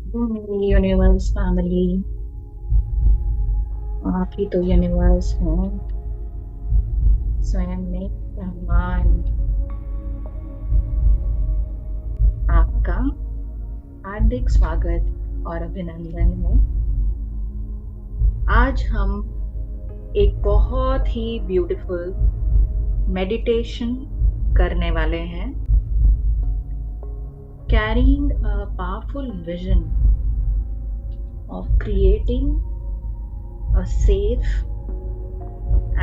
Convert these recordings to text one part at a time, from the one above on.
मेरी universe family, आप ही तो यूनिवर्स हो। स्वयं में ब्रह्मांड। आपका हार्दिक स्वागत और अभिनंदन है। आज हम एक बहुत ही ब्यूटीफुल मेडिटेशन करने वाले हैं। Carrying a powerful vision of creating a safe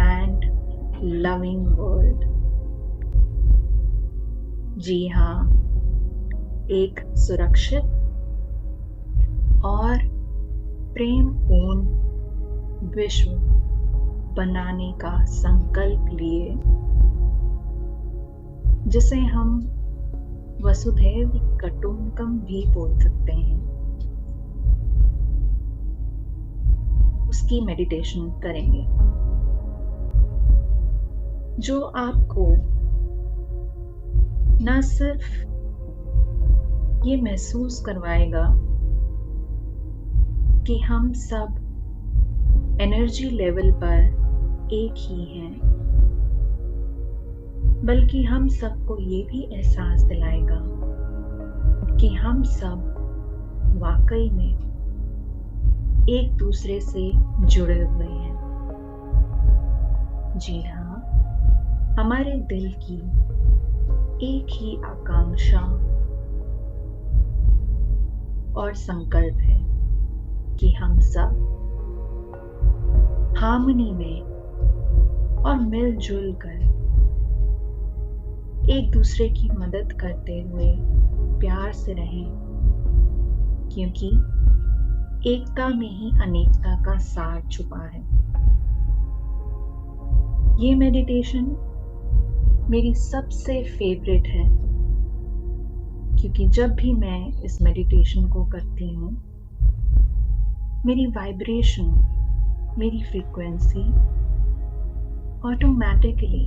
and loving world। जी हाँ, एक सुरक्षित और प्रेमपूर्ण विश्व बनाने का संकल्प लिए, जिसे हम वसुधैव कुटुंबकम भी बोल सकते हैं, उसकी मेडिटेशन करेंगे, जो आपको न सिर्फ ये महसूस करवाएगा कि हम सब एनर्जी लेवल पर एक ही हैं, बल्कि हम सबको ये भी एहसास दिलाएगा कि हम सब वाकई में एक दूसरे से जुड़े हुए हैं। जी हाँ, हमारे दिल की एक ही आकांक्षा और संकल्प है कि हम सब हार्मनी में और मिलजुल कर एक दूसरे की मदद करते हुए प्यार से रहें, क्योंकि एकता में ही अनेकता का सार छुपा है। ये मेडिटेशन मेरी सबसे फेवरेट है, क्योंकि जब भी मैं इस मेडिटेशन को करती हूँ, मेरी वाइब्रेशन, मेरी फ्रीक्वेंसी ऑटोमेटिकली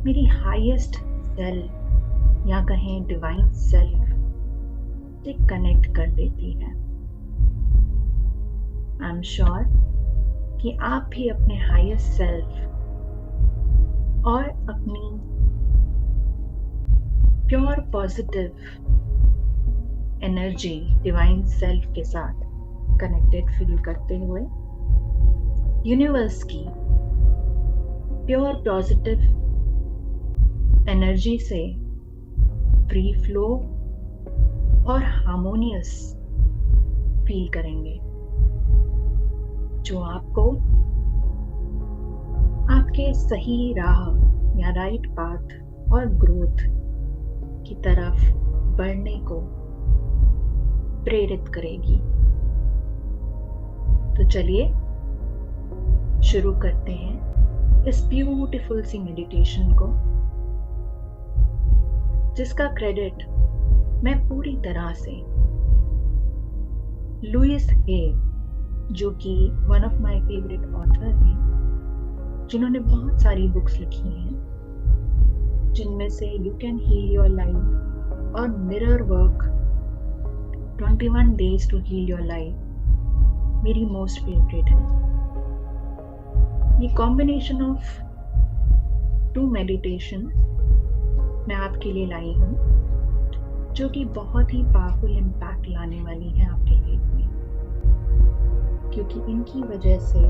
मेरी हाईएस्ट सेल्फ या कहें डिवाइन सेल्फ से कनेक्ट कर देती है। आई एम श्योर कि आप भी अपने हाईएस्ट सेल्फ और अपनी pure positive energy divine self के साथ कनेक्टेड फील करते हुए यूनिवर्स की प्योर पॉजिटिव एनर्जी से फ्री फ्लो और हार्मोनियस फील करेंगे, जो आपको आपके सही राह या राइट पाथ और ग्रोथ की तरफ बढ़ने को प्रेरित करेगी। तो चलिए शुरू करते हैं इस ब्यूटीफुल सी मेडिटेशन को, जिसका क्रेडिट मैं पूरी तरह से लुइस हे, जो कि one of my favourite author हैं, जिन्होंने बहुत सारी बुक्स लिखी हैं, जिनमें से you can heal your life और mirror work 21 days to heal your life मेरी मोस्ट फेवरेट है। ये कॉम्बिनेशन ऑफ 2 मेडिटेशन मैं आपके लिए लाई हूँ, जो कि बहुत ही पावरफुल इम्पैक्ट लाने वाली है आपके लाइफ में, क्योंकि इनकी वजह से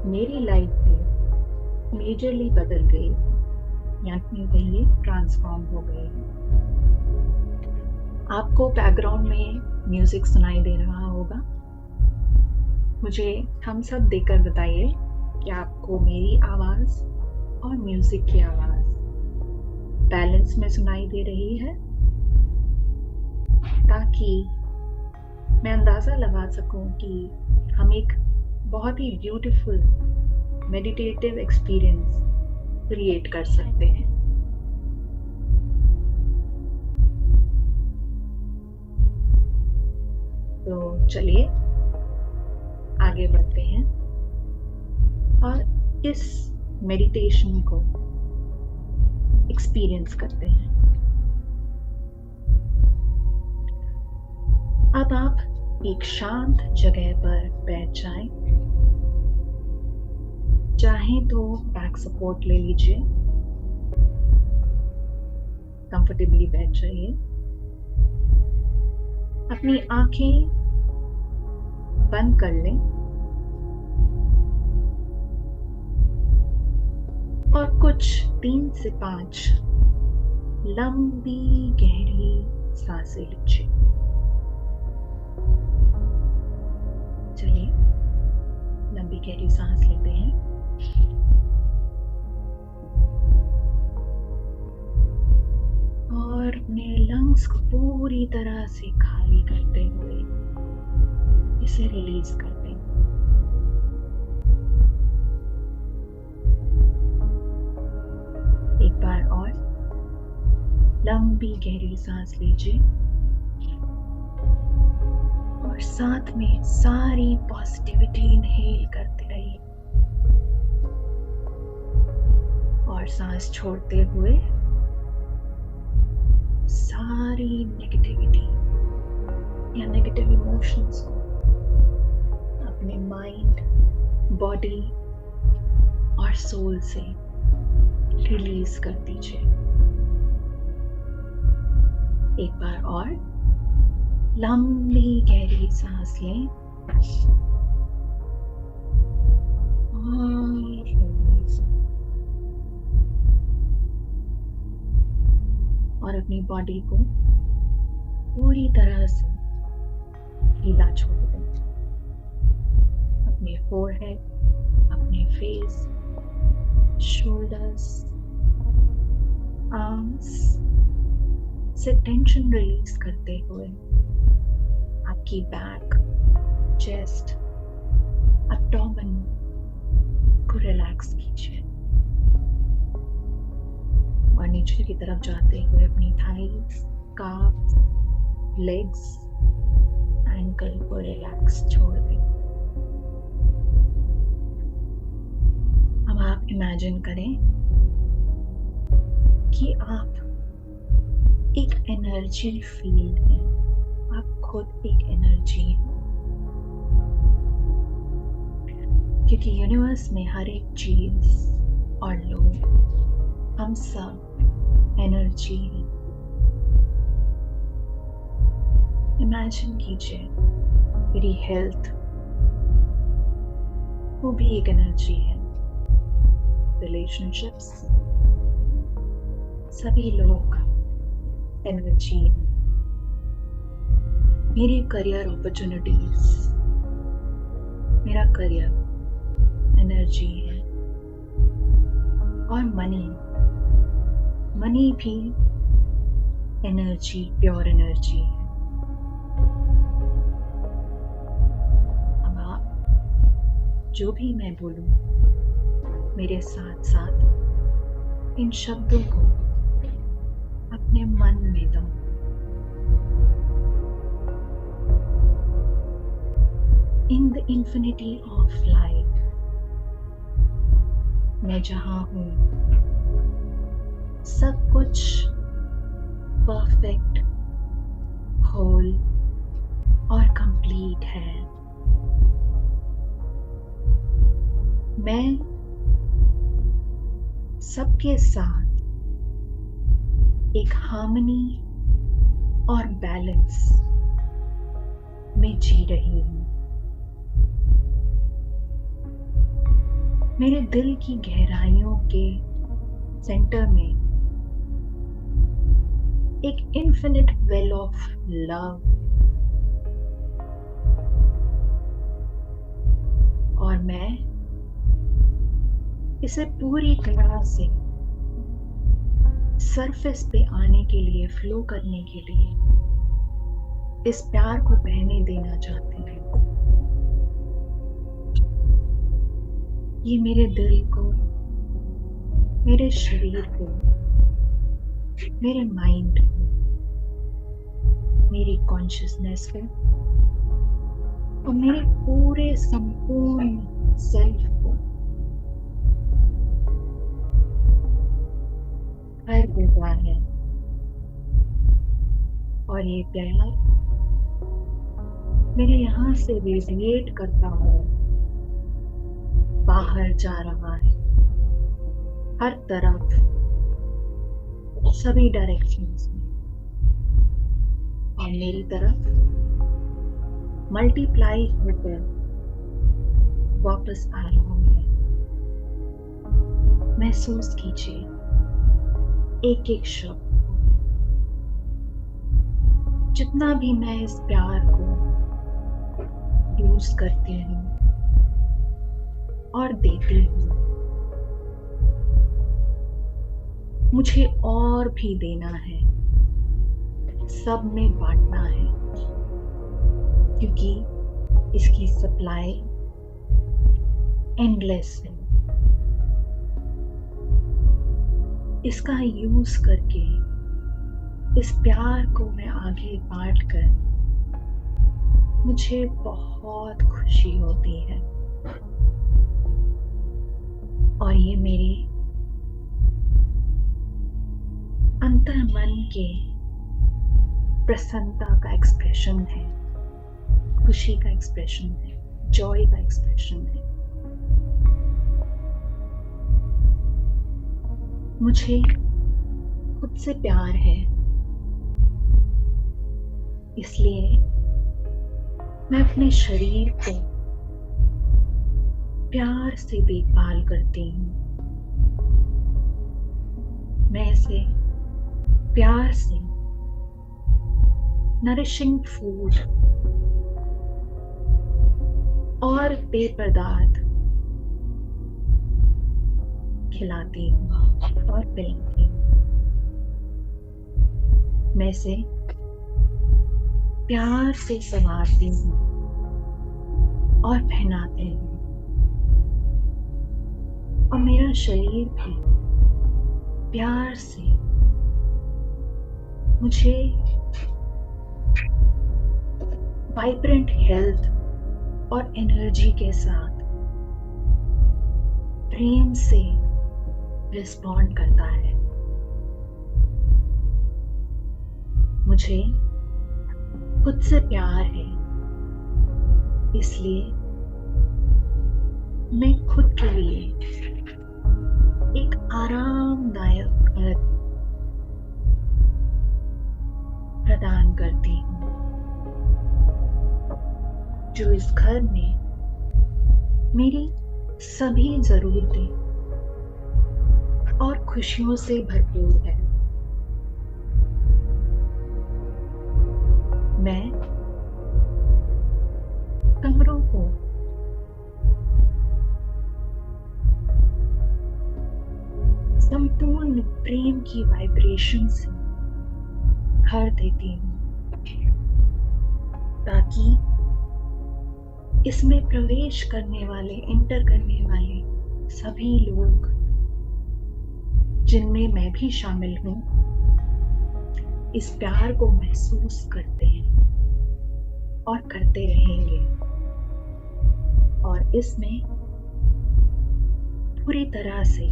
मेरी लाइफ भी मेजरली बदल गई, यानी कहिए ट्रांसफॉर्म हो गई है। आपको बैकग्राउंड में म्यूजिक सुनाई दे रहा होगा, मुझे थम्स अप देकर बताइए कि आपको मेरी आवाज़ और म्यूजिक की आवाज़ बैलेंस में सुनाई दे रही है, ताकि मैं अंदाज़ा लगा सकूं कि हम एक बहुत ही ब्यूटीफुल मेडिटेटिव एक्सपीरियंस क्रिएट कर सकते हैं। तो चलिए आगे बढ़ते हैं और इस मेडिटेशन को एक्सपीरियंस करते हैं। अब आप एक शांत जगह पर बैठ जाएं। चाहे तो बैक सपोर्ट ले लीजिए, कंफर्टेबली बैठ जाइए। अपनी आंखें बंद कर लें और कुछ 3 से 5 लंबी गहरी सांसें लीजिए। चलिए लंबी गहरी सांस लेते हैं और अपने लंग्स को पूरी तरह से खाली करते हुए इसे रिलीज कर दें। एक बार और लंबी गहरी सांस लीजिए और साथ में सारी पॉजिटिविटी इनहेल करते रहिए और सांस छोड़ते हुए सारी नेगेटिविटी या नेगेटिव इमोशंस को अपने माइंड, बॉडी और सोल से रिलीज कर दीजिए। एक बार और लंबी गहरी सांस लें और रिलीज, और अपनी बॉडी को पूरी तरह से ढीला छोड़ दें। अपने फोरहेड, अपने फेस, शोल्डर्स, आर्म्स से टेंशन रिलीज करते हुए आपकी बैक, चेस्ट, एब्डोमेन को रिलैक्स कीजिए और नीचे की तरफ जाते हुए अपनी थाइस, काफ्स, लेग्स, एंकल को रिलैक्स छोड़ दें। अब आप इमेजिन करें कि आप एक एनर्जी फील्ड हैं, आप खुद एक एनर्जी हैं, क्योंकि यूनिवर्स में हर एक चीज और लोग, हम सब एनर्जी हैं। इमेजिन कीजिए मेरी हेल्थ, वो भी एक एनर्जी है। रिलेशनशिप्स, सभी लोग एनर्जी है। मेरी करियर अपॉर्चुनिटीज, मेरा करियर एनर्जी है। और मनी भी एनर्जी, प्योर एनर्जी है। अब आप जो भी मैं बोलूं, मेरे साथ साथ इन शब्दों को अपने मन में दो। In the infinity of life, मैं जहां हूं सब कुछ परफेक्ट, होल और कंप्लीट है। मैं सबके साथ एक हार्मनी और बैलेंस में जी रही हूं। मेरे दिल की गहराइयों के सेंटर में एक इन्फिनिट वेल ऑफ लव और मैं इसे पूरी तरह से सरफेस पे आने के लिए, फ्लो करने के लिए, इस प्यार को बहने देना चाहती हूँ। ये मेरे दिल को, मेरे शरीर को, मेरे माइंड को, मेरी कॉन्शियसनेस को और मेरे पूरे संपूर्ण सेल्फ को भर देता है। और ये प्यार मेरे यहाँ से रेडिएट करता हुआ बाहर जा रहा है, हर तरफ, सभी डायरेक्शंस में, और मेरी तरफ मल्टीप्लाई होकर वापस आ रहा है। महसूस कीजिए एक एक शब्द को। जितना भी मैं इस प्यार को यूज करती हूँ और देती हूँ, मुझे और भी देना है, सब में बांटना है, क्योंकि इसकी सप्लाई एंडलेस है। इसका यूज करके इस प्यार को मैं आगे बांट कर मुझे बहुत खुशी होती है, और ये मेरे अंतर मन के प्रसन्नता का एक्सप्रेशन है, खुशी का एक्सप्रेशन है, जॉय का एक्सप्रेशन है। मुझे खुद से प्यार है, इसलिए मैं अपने शरीर को प्यार से देखभाल करती हूँ। मैं इसे प्यार से नरिशिंग फूड और पेय पदार्थ खिलाती हूँ और पिलाती हूँ। मैं इसे प्यार से संवारती हूँ और पहनाती हूँ, और मेरा शरीर भी प्यार से मुझे वाइब्रेंट हेल्थ और एनर्जी के साथ प्रेम से रिस्पॉन्ड करता है। मुझे खुद से प्यार है, इसलिए मैं खुद के लिए एक आरामदायक घर प्रदान करती हूँ, जो इस घर में मेरी सभी जरूरतें और खुशियों से भरपूर है। मैं कमरों को संपूर्ण प्रेम की वाइब्रेशन से भर देती हूँ, ताकि इसमें प्रवेश करने वाले, एंटर करने वाले सभी लोग, जिनमें मैं भी शामिल हूँ, इस प्यार को महसूस करते हैं और करते रहेंगे, और इसमें पूरी तरह से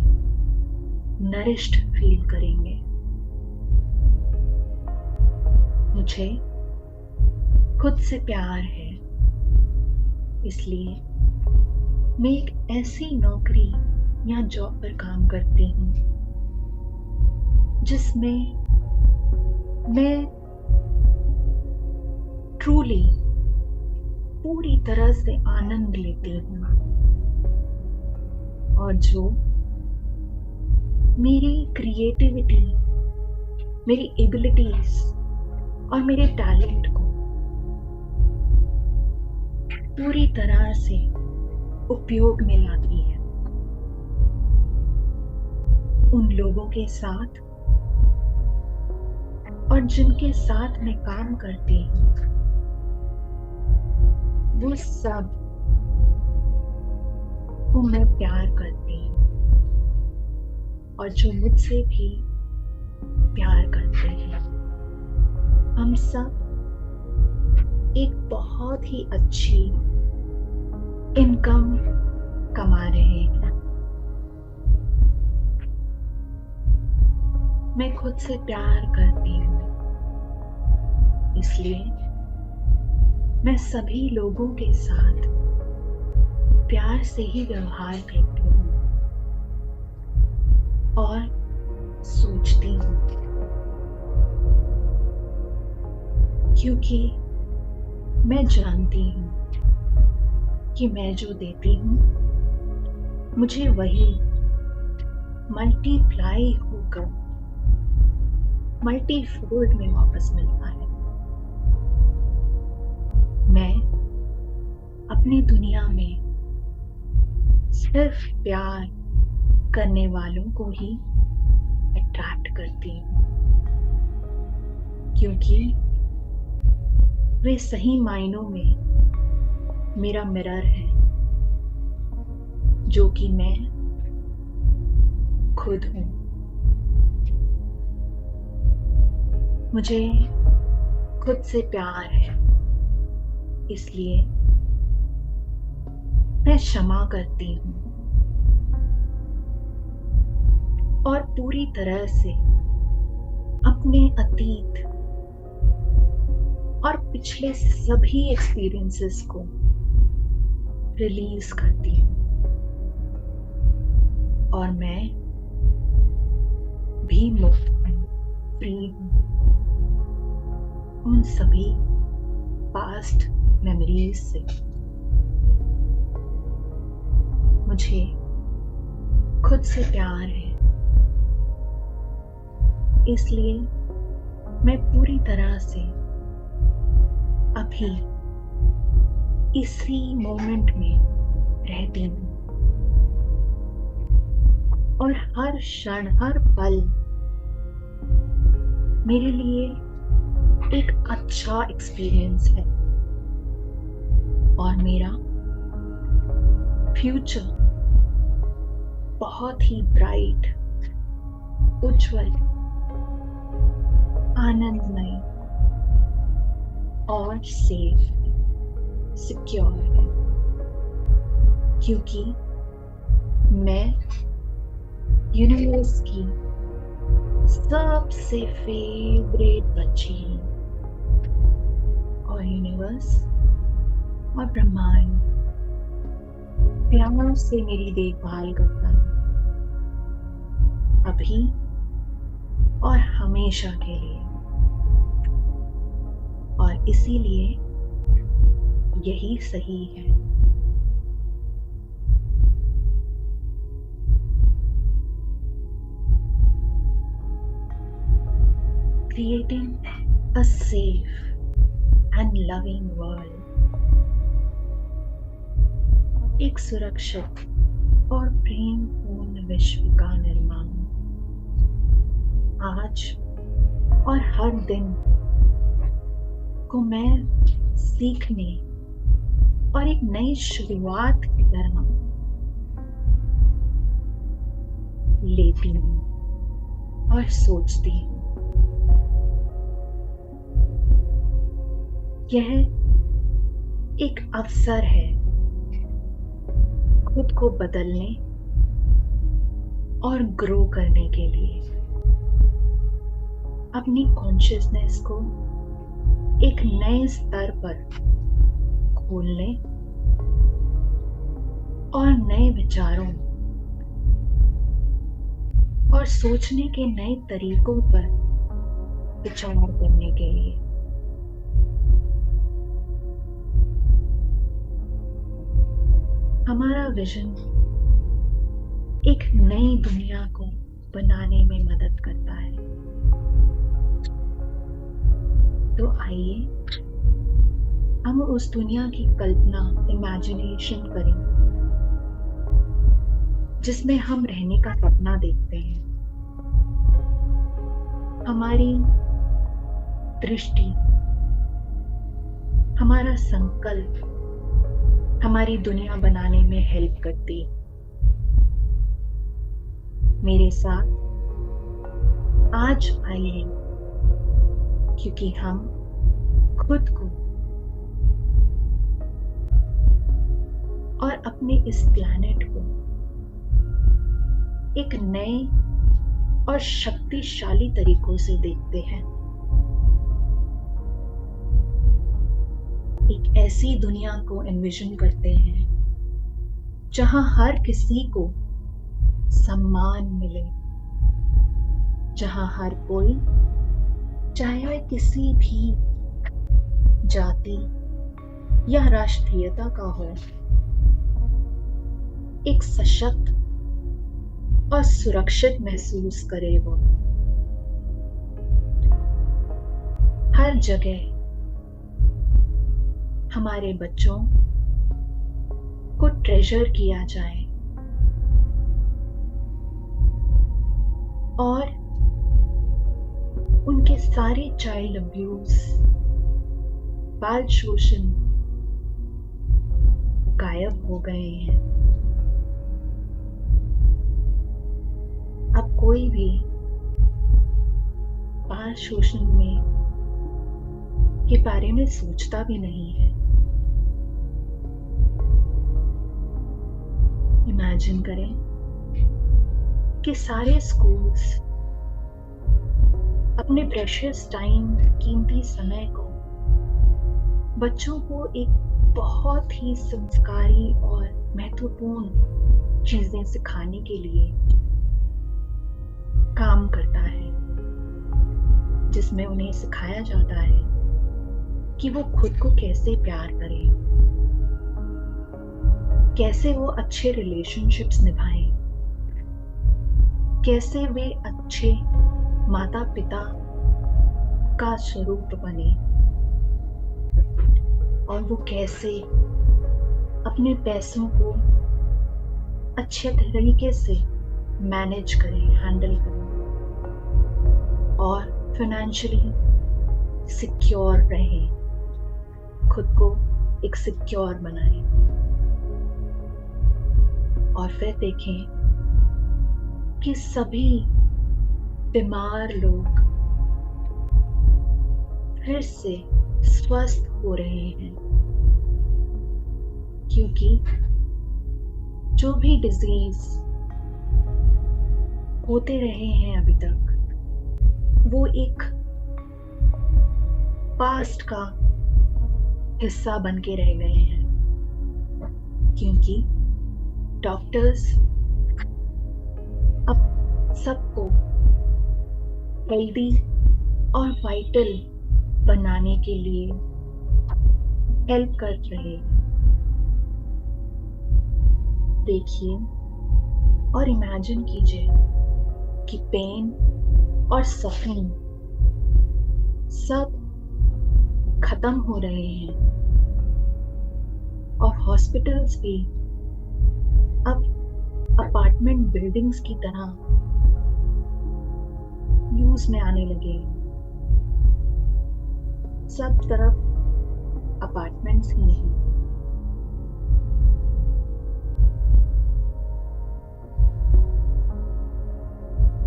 नरिश्ड फील करेंगे। मुझे खुद से प्यार है, इसलिए मैं एक ऐसी नौकरी या जॉब पर काम करती हूँ जिसमें मैं ट्रूली पूरी तरह से आनंद लेती हूँ, और जो मेरी क्रिएटिविटी, मेरी एबिलिटीज और मेरे टैलेंट को पूरी तरह से उपयोग में लाती है। उन लोगों के साथ और जिनके साथ मैं काम करती हूँ, वो सब को मैं प्यार करती हूँ, और जो मुझसे भी प्यार करते हैं। हम सब एक बहुत ही अच्छी इनकम कमा रहे हैं। मैं खुद से प्यार करती हूँ, इसलिए मैं सभी लोगों के साथ प्यार से ही व्यवहार करती हूँ और सोचती हूँ, क्योंकि मैं जानती हूँ कि मैं जो देती हूँ मुझे वही मल्टीप्लाई होकर मल्टीफोल्ड में वापस मिलता है। मैं अपनी दुनिया में सिर्फ प्यार करने वालों को ही अट्रैक्ट करती हूँ, क्योंकि वे सही मायनों में मेरा मिरर है, जो कि मैं खुद हूँ। मुझे खुद से प्यार है, इसलिए मैं क्षमा करती हूँ और पूरी तरह से अपने अतीत और पिछले सभी एक्सपीरियंसेस को रिलीज करती हूँ और मैं भी मुक्त हूँ, फ्री हूँ उन सभी पास्ट मेमोरीज से। मुझे खुद से प्यार है, इसलिए मैं पूरी तरह से अभी इसी मोमेंट में रहती हूँ और हर क्षण, हर पल मेरे लिए एक अच्छा एक्सपीरियंस है और मेरा फ्यूचर बहुत ही ब्राइट, उज्जवल, आनंदमय और सेफ, सिक्योर है, क्योंकि मैं यूनिवर्स की सबसे फेवरेट बच्ची हूँ और यूनिवर्स और ब्रह्मांड प्यार से मेरी देखभाल करता है, अभी और हमेशा के लिए। और इसीलिए यही सही है। Creating a safe and loving world, एक सुरक्षित और प्रेमपूर्ण विश्व का निर्माण आज और हर दिन को मैं सीखने और एक नई शुरुआत की तरह लेती हूँ और सोचती हूँ। यह एक अवसर है खुद को बदलने और ग्रो करने के लिए, अपनी कॉन्शियसनेस को एक नए स्तर पर खोलने और नए विचारों और सोचने के नए तरीकों पर विचार करने के लिए। हमारा विजन एक नई दुनिया को बनाने में मदद करता है। तो आइए हम उस दुनिया की कल्पना, इमेजिनेशन करें जिसमें हम रहने का सपना देखते हैं। हमारी दृष्टि, हमारा संकल्प हमारी दुनिया बनाने में हेल्प करती है। मेरे साथ आज आइए, क्योंकि हम खुद को और अपने इस प्लैनेट को एक नए और शक्तिशाली तरीकों से देखते हैं। एक ऐसी दुनिया को एनविजन करते हैं जहां हर किसी को सम्मान मिले, जहां हर कोई, चाहे वह किसी भी जाति या राष्ट्रीयता का हो, एक सशक्त और सुरक्षित महसूस करे। वो हर जगह हमारे बच्चों को ट्रेजर किया जाए और उनके सारे चाइल्ड अब्यूज, बाल शोषण गायब हो गए हैं। अब कोई भी बाल शोषण में के बारे में सोचता भी नहीं है। इमेजिन करें कि सारे स्कूल्स अपने प्रेशियस टाइम, कीमती समय को बच्चों को एक बहुत ही संस्कारी और महत्वपूर्ण चीजें सिखाने के लिए काम करता है, जिसमें उन्हें सिखाया जाता है कि वो खुद को कैसे प्यार करें, कैसे वो अच्छे रिलेशनशिप्स निभाएं, कैसे वे अच्छे माता पिता का स्वरूप बने और वो कैसे अपने पैसों को अच्छे तरीके से मैनेज करें, हैंडल करें और फाइनेंशियली सिक्योर रहें, खुद को एक सिक्योर बनाएं। और फिर देखें कि सभी बीमार लोग फिर से स्वस्थ हो रहे हैं, क्योंकि जो भी डिजीज होते रहे हैं अभी तक, वो एक पास्ट का हिस्सा बन के रह गए हैं, क्योंकि डॉक्टर्स अब सबको हेल्दी और वाइटल बनाने के लिए हेल्प कर रहे हैं। देखिए और इमेजिन कीजिए कि पेन और सफरिंग सब खत्म हो रहे हैं और हॉस्पिटल्स भी अब अपार्टमेंट बिल्डिंग्स की तरह यूज में आने लगे। सब तरफ अपार्टमेंट्स ही हैं।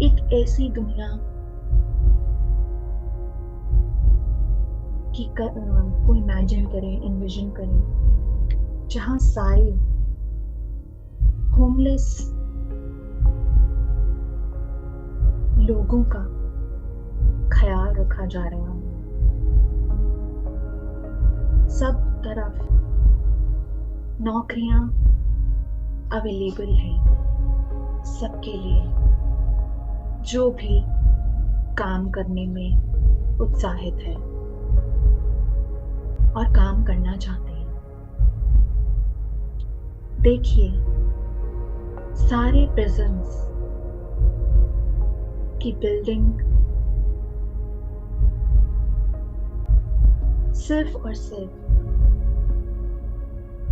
एक ऐसी दुनिया को इमेजिन करें, इन्विजन करें, जहां सारे होमलेस लोगों का ख्याल रखा जा रहा है। सब तरफ नौकरियां अवेलेबल हैं सबके लिए, जो भी काम करने में उत्साहित है और काम करना चाहते हैं। देखिए सारे प्रिजन्स की बिल्डिंग सिर्फ और सिर्फ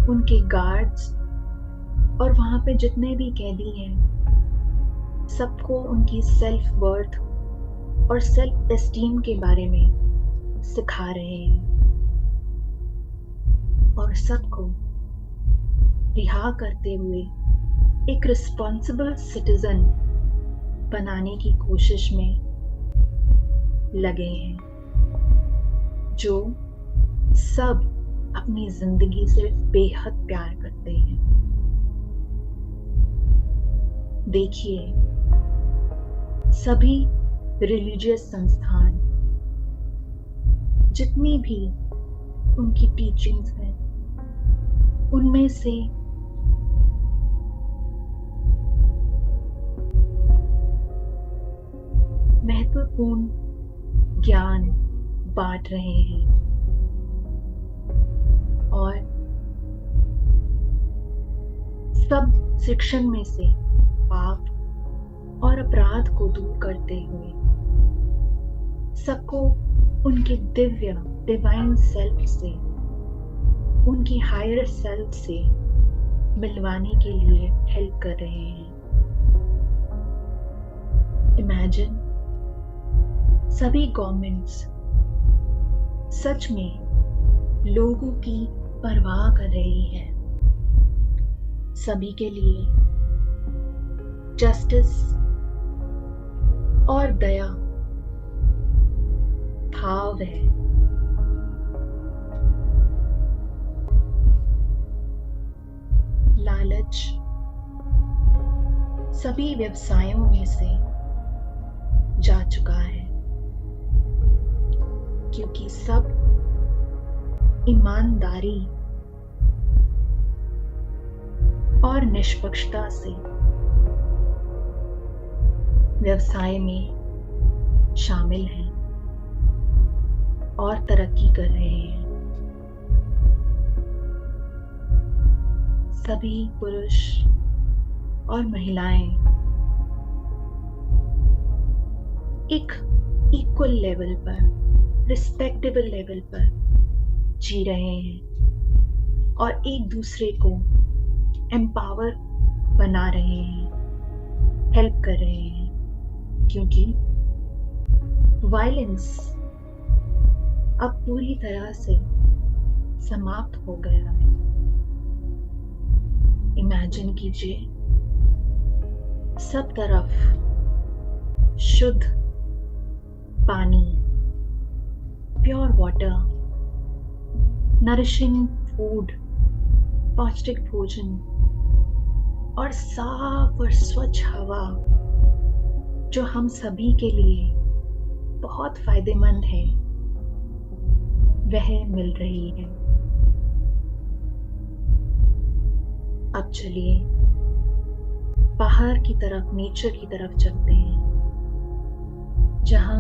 उनके गार्ड्स और वहां पे जितने भी कैदी हैं, सबको उनकी सेल्फ वर्थ और सेल्फ एस्टीम के बारे में सिखा रहे हैं और सबको रिहा करते हुए एक रिस्पॉन्सिबल सिटीजन बनाने की कोशिश में लगे हैं, जो सब अपनी जिंदगी से बेहद प्यार करते हैं। देखिए सभी रिलीजियस संस्थान, जितनी भी उनकी टीचिंग्स हैं, उनमें से महत्वपूर्ण ज्ञान बांट रहे हैं और सब शिक्षण में से पाप और अपराध को दूर करते हुए सबको उनके दिव्य डिवाइन सेल्फ से, उनकी हायर सेल्फ से मिलवाने के लिए हेल्प कर रहे हैं। इमेजिन सभी गवर्नमेंट्स सच में लोगों की परवाह कर रही है, सभी के लिए जस्टिस और दया भाव है। लालच सभी व्यवसायों में से जा चुका है, क्योंकि सब ईमानदारी और निष्पक्षता से व्यवसाय में शामिल हैं और तरक्की कर रहे हैं। सभी पुरुष और महिलाएं एक इक्वल लेवल पर, रिस्पेक्टेबल लेवल पर जी रहे हैं और एक दूसरे को एम्पावर बना रहे हैं, हेल्प कर रहे हैं, क्योंकि वायलेंस अब पूरी तरह से समाप्त हो गया है। इमेजिन कीजिए, सब तरफ शुद्ध पानी, प्योर वाटर, नरिशिंग फूड, पौष्टिक भोजन और साफ और स्वच्छ हवा जो हम सभी के लिए बहुत फायदेमंद है, वह मिल रही है। अब चलिए बाहर की तरफ, नेचर की तरफ चलते हैं, जहां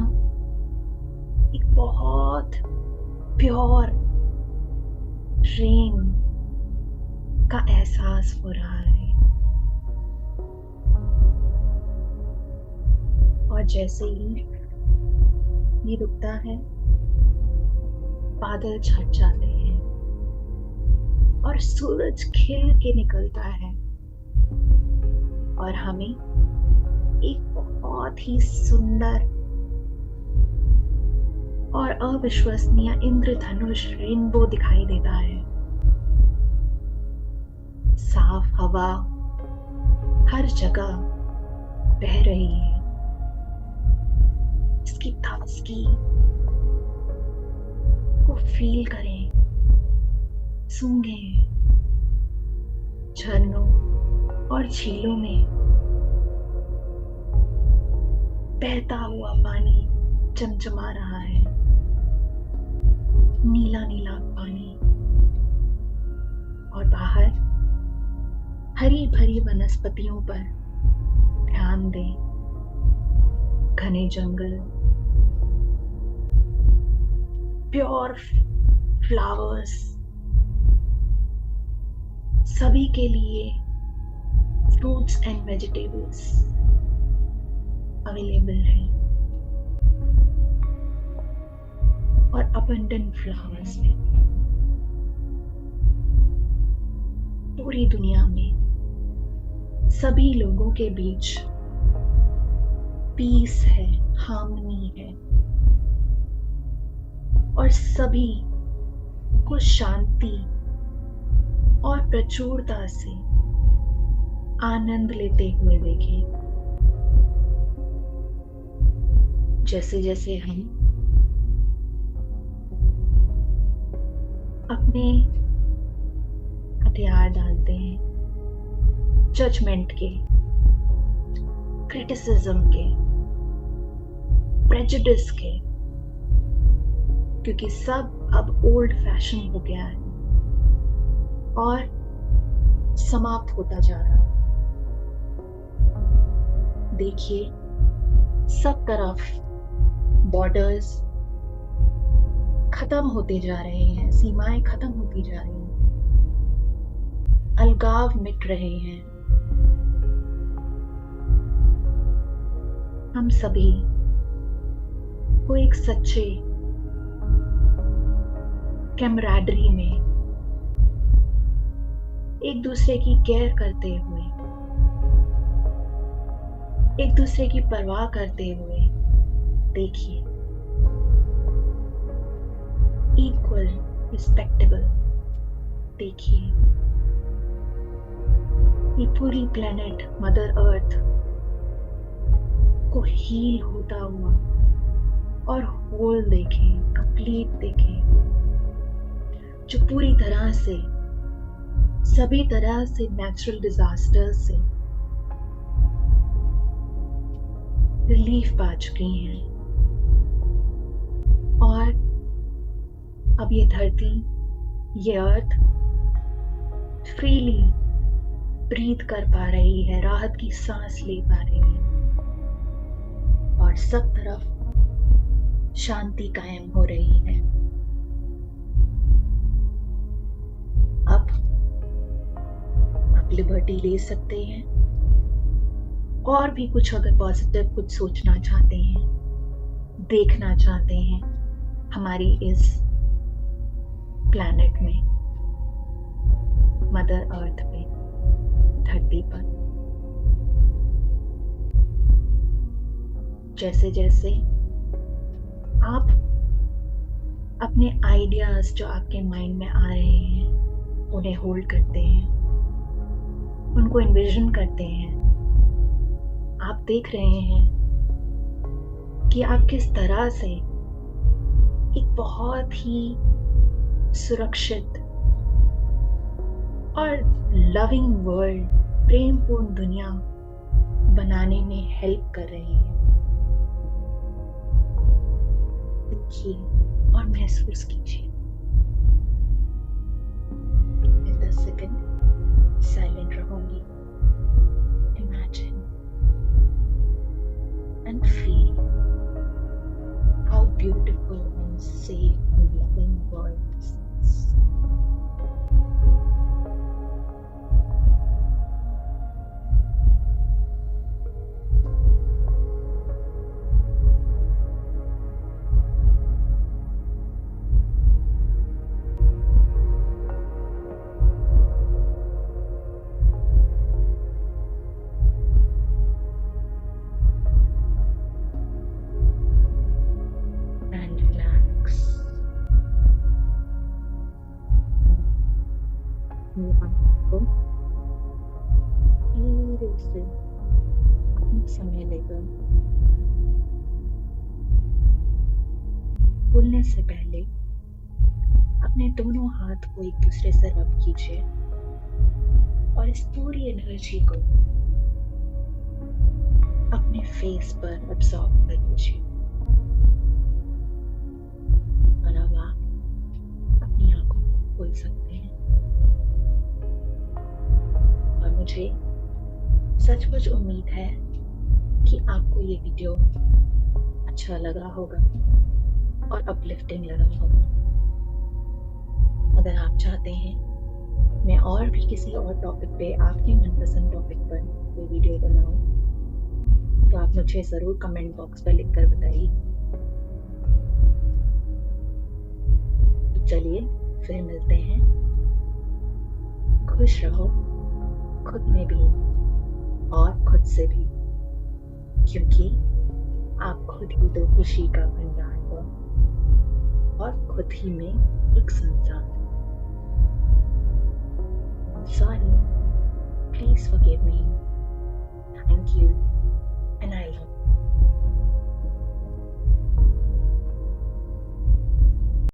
एक बहुत प्योर रेन का एहसास हो रहा है। और जैसे ही ये रुकता है, बादल छट जाते हैं और सूरज खिल के निकलता है और हमें एक बहुत ही सुंदर और अविश्वसनीय इंद्रधनुष रेनबो दिखाई देता है। साफ हवा हर जगह बह रही है, इसकी ताजगी को फील करें, सूंघें। झरनों और झीलों में बहता हुआ पानी चमचमा रहा है, नीला नीला पानी, और बाहर हरी भरी वनस्पतियों पर ध्यान दें। घने जंगल, प्योर फ्लावर्स, सभी के लिए फ्रूट्स एंड वेजिटेबल्स अवेलेबल हैं और अबंडेंट फ्लावर्स हैं। पूरी दुनिया में सभी लोगों के बीच पीस है, हार्मनी है और सभी को शांति और प्रचुरता से आनंद लेते हुए देखें। जैसे जैसे हम अपने हथियार डालते हैं जजमेंट के, क्रिटिसिज्म के, प्रेजुडिस के, क्योंकि सब अब ओल्ड फैशन हो गया है और समाप्त होता जा रहा है। देखिए, सब तरफ बॉर्डर्स खत्म होते जा रहे हैं, सीमाएं खत्म होती जा रही हैं, अलगाव मिट रहे हैं। हम सभी को एक सच्चे कैमराडरी में एक दूसरे की केयर करते हुए, एक दूसरे की परवाह करते हुए देखिए, इक्वल, रिस्पेक्टेबल देखिए, ये पूरी प्लेनेट मदर अर्थ को हील होता हुआ और होल देखें, कंप्लीट देखें, जो पूरी तरह से, सभी तरह से नेचुरल डिजास्टर से रिलीफ पा चुकी हैं और अब ये धरती, ये अर्थ फ्रीली ब्रीथ कर पा रही है, राहत की सांस ले पा रही है और सब तरफ शांति कायम हो रही है। अब आप लिबर्टी ले सकते हैं और भी कुछ, अगर पॉजिटिव कुछ सोचना चाहते हैं, देखना चाहते हैं हमारी इस प्लैनेट में, मदर अर्थ पे, धरती पर। जैसे जैसे आप अपने आइडियाज जो आपके माइंड में आ रहे हैं उन्हें होल्ड करते हैं, उनको इन्विजन करते हैं, आप देख रहे हैं कि आप किस तरह से एक बहुत ही सुरक्षित और लविंग वर्ल्ड, प्रेमपूर्ण दुनिया बनाने में हेल्प कर रहे हैं। देखिए और महसूस कीजिए। 10 सेकंड साइलेंट रहूंगी। Imagine and feel how beautiful and safe and loving world is. And relax. आपको धीरे से अपना समय लेकर बोलने से पहले अपने दोनों हाथ को एक दूसरे से रब कीजिए और इस पूरी एनर्जी को अपने फेस पर अब्सॉर्ब कर लीजिए। और अब आप अपनी आंखों को खोल सकते हैं और मुझे सचमुच उम्मीद है कि आपको ये वीडियो अच्छा लगा होगा और अपलिफ्टिंग लगा होगा। अगर आप चाहते हैं मैं और भी किसी और टॉपिक पे, आपके मनपसंद टॉपिक पर कोई वीडियो बनाऊं, तो आप मुझे ज़रूर कमेंट बॉक्स पर लिख कर बताइए। तो चलिए फिर मिलते हैं। खुश रहो, खुद में भी और खुद से भी, क्योंकि आप खुद ही तो खुशी का भंडार हो और खुद ही में एक संसार। Sorry, please forgive me. Thank you, and I love you.